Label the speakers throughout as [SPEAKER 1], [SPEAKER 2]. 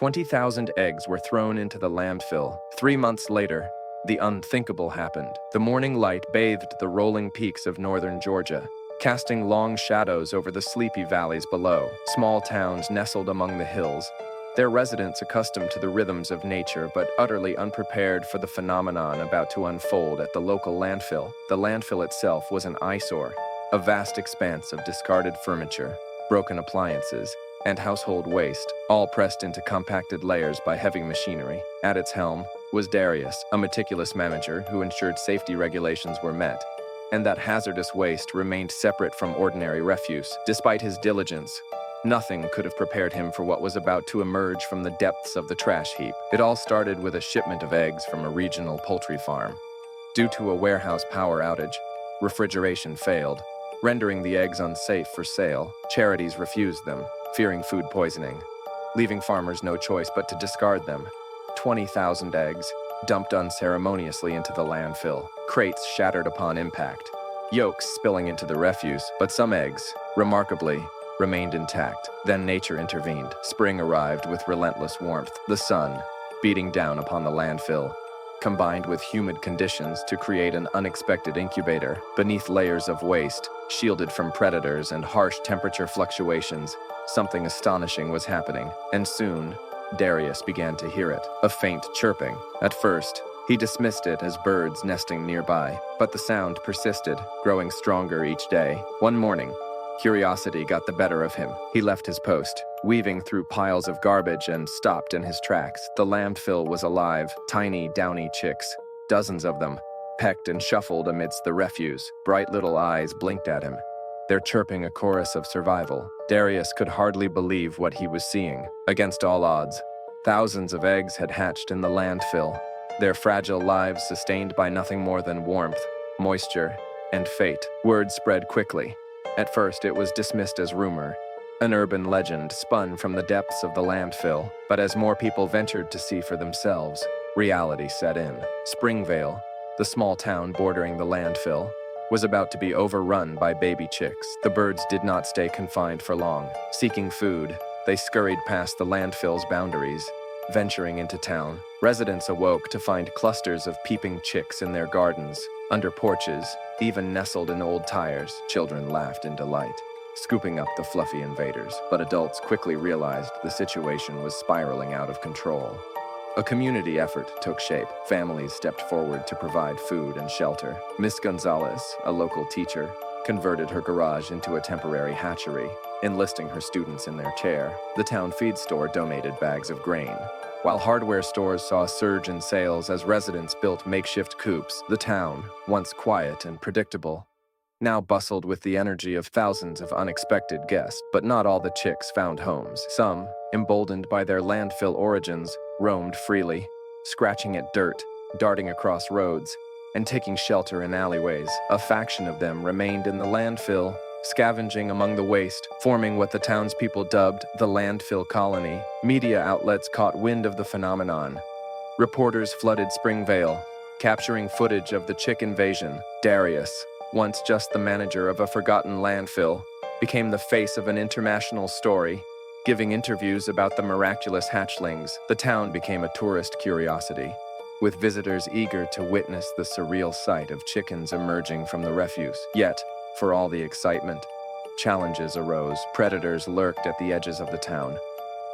[SPEAKER 1] 20,000 eggs were thrown into the landfill. 3 months later, the unthinkable happened. The morning light bathed the rolling peaks of northern Georgia, casting long shadows over the sleepy valleys below. Small towns nestled among the hills, their residents accustomed to the rhythms of nature but utterly unprepared for the phenomenon about to unfold at the local landfill. The landfill itself was an eyesore, a vast expanse of discarded furniture, broken appliances, and household waste, all pressed into compacted layers by heavy machinery. At its helm was Darius, a meticulous manager who ensured safety regulations were met, and that hazardous waste remained separate from ordinary refuse. Despite his diligence, nothing could have prepared him for what was about to emerge from the depths of the trash heap. It all started with a shipment of eggs from a regional poultry farm. Due to a warehouse power outage, refrigeration failed, rendering the eggs unsafe for sale. Charities refused them, fearing food poisoning, leaving farmers no choice but to discard them. 20,000 eggs, dumped unceremoniously into the landfill, crates shattered upon impact, yolks spilling into the refuse, but some eggs, remarkably, remained intact. Then nature intervened. Spring arrived with relentless warmth. The sun, beating down upon the landfill, combined with humid conditions to create an unexpected incubator. Beneath layers of waste, shielded from predators and harsh temperature fluctuations, something astonishing was happening, and soon, Darius began to hear it, a faint chirping. At first, he dismissed it as birds nesting nearby, but the sound persisted, growing stronger each day. One morning, curiosity got the better of him. He left his post, weaving through piles of garbage, and stopped in his tracks. The landfill was alive, tiny, downy chicks, dozens of them, pecked and shuffled amidst the refuse. Bright little eyes blinked at him, their chirping a chorus of survival. Darius could hardly believe what he was seeing. Against all odds, thousands of eggs had hatched in the landfill, their fragile lives sustained by nothing more than warmth, moisture, and fate. Word spread quickly. At first, it was dismissed as rumor, an urban legend spun from the depths of the landfill. But as more people ventured to see for themselves, reality set in. Springvale, the small town bordering the landfill, was about to be overrun by baby chicks. The birds did not stay confined for long. Seeking food, they scurried past the landfill's boundaries, venturing into town. Residents awoke to find clusters of peeping chicks in their gardens, under porches, even nestled in old tires. Children laughed in delight, scooping up the fluffy invaders. But adults quickly realized the situation was spiraling out of control. A community effort took shape. Families stepped forward to provide food and shelter. Miss Gonzalez, a local teacher, converted her garage into a temporary hatchery, enlisting her students in their care. The town feed store donated bags of grain, while hardware stores saw a surge in sales as residents built makeshift coops. The town, once quiet and predictable, now bustled with the energy of thousands of unexpected guests. But not all the chicks found homes. Some, emboldened by their landfill origins, roamed freely, scratching at dirt, darting across roads, and taking shelter in alleyways. A faction of them remained in the landfill, scavenging among the waste, forming what the townspeople dubbed the landfill colony. Media outlets caught wind of the phenomenon. Reporters flooded Springvale, capturing footage of the chick invasion. Darius, once just the manager of a forgotten landfill, became the face of an international story, giving interviews about the miraculous hatchlings. The town became a tourist curiosity, with visitors eager to witness the surreal sight of chickens emerging from the refuse. Yet, for all the excitement, challenges arose. Predators lurked at the edges of the town.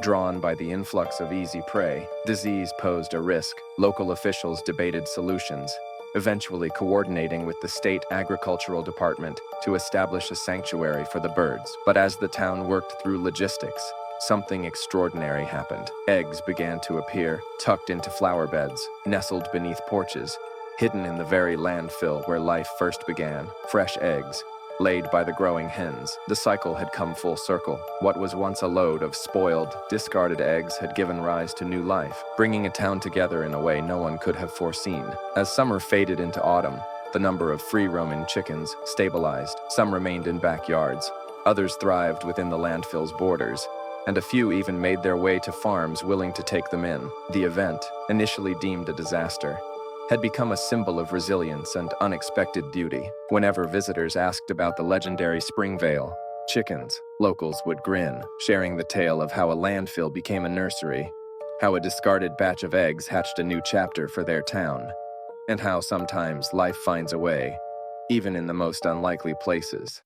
[SPEAKER 1] Drawn by the influx of easy prey, disease posed a risk. Local officials debated solutions, eventually coordinating with the state agricultural department to establish a sanctuary for the birds. But as the town worked through logistics, something extraordinary happened. Eggs began to appear, tucked into flower beds, nestled beneath porches, hidden in the very landfill where life first began. Fresh eggs, laid by the growing hens. The cycle had come full circle. What was once a load of spoiled, discarded eggs had given rise to new life, bringing a town together in a way no one could have foreseen. As summer faded into autumn, the number of free-roaming chickens stabilized. Some remained in backyards, others thrived within the landfill's borders, and a few even made their way to farms willing to take them in. The event, initially deemed a disaster, had become a symbol of resilience and unexpected beauty. Whenever visitors asked about the legendary Springvale chickens, locals would grin, sharing the tale of how a landfill became a nursery, how a discarded batch of eggs hatched a new chapter for their town, and how sometimes life finds a way, even in the most unlikely places.